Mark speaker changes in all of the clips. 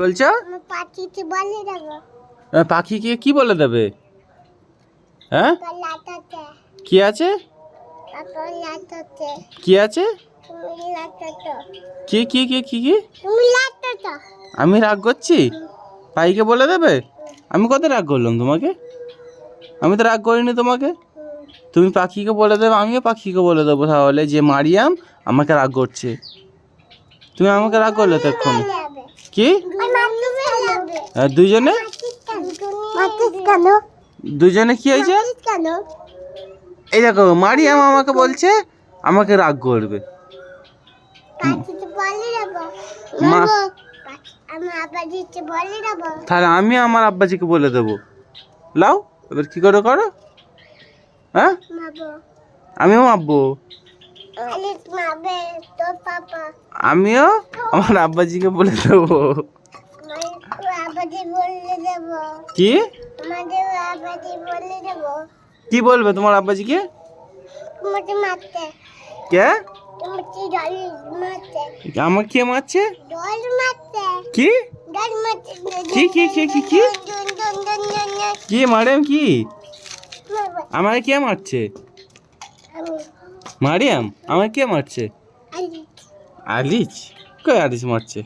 Speaker 1: বলছো? পাখিকে কি বলে দেবে? হ্যাঁ, কি আছে? কি আছে? কি কি কি কি কি? আমি রাগ করছি? পাখিকে বলে দেবে? আমি কত রাগ করলাম তোমাকে? আমি তো রাগ করিনি তোমাকে। তুমি পাখিকে বলে দেবে, আমিও পাখিকে বলে দেবো তাহলে যে মারিয়াম আমাকে রাগ করছে। তুমি আমাকে রাগ করলে তো এক্ষুনি। কি দুজনে? দুজনে কি হয়েছে? এই দেখো, মারিয়াম আমাকে বলছে আমাকে রাগ করবে। তাহলে আমি আমার আব্বাজিকে বলে দেবো। লাও, এবার কি করে করো? হ্যাঁ, আমিও মাপবো। আমিও আমার আব্বাজিকে বলে দেবো। কি কি বলবে তোমার আব্বাজিকে? কে আমার কে মারছে? কি কি কি কি কি কি কি মারিয়াম? কি আমাকে কে মারছে? মারিয়াম আমাকে কে মারছে? আলিজ? কই আলিজ মারছে?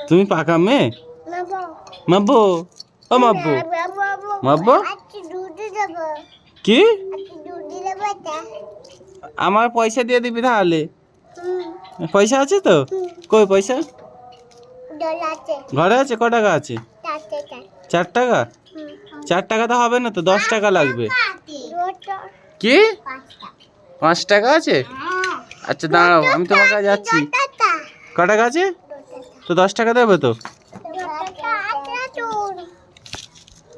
Speaker 1: তুমি পাকা মেয়ে। মাব্বো, ও মাব্বো, মাব্বো। কি আমার পয়সা দিয়ে দিবি তাহলে? পয়সা আছে তো? কই পয়সা? ঘরে আছে। ক টাকা আছে? 4 টাকা। 4 টাকা তো হবে না তো, 10 টাকা লাগবে। কি 5 টাকা আছে? আচ্ছা দাঁড়াও, আমি তোমার কাছে যাচ্ছি। ক টাকা আছে তো? 10 টাকা দেবে তো?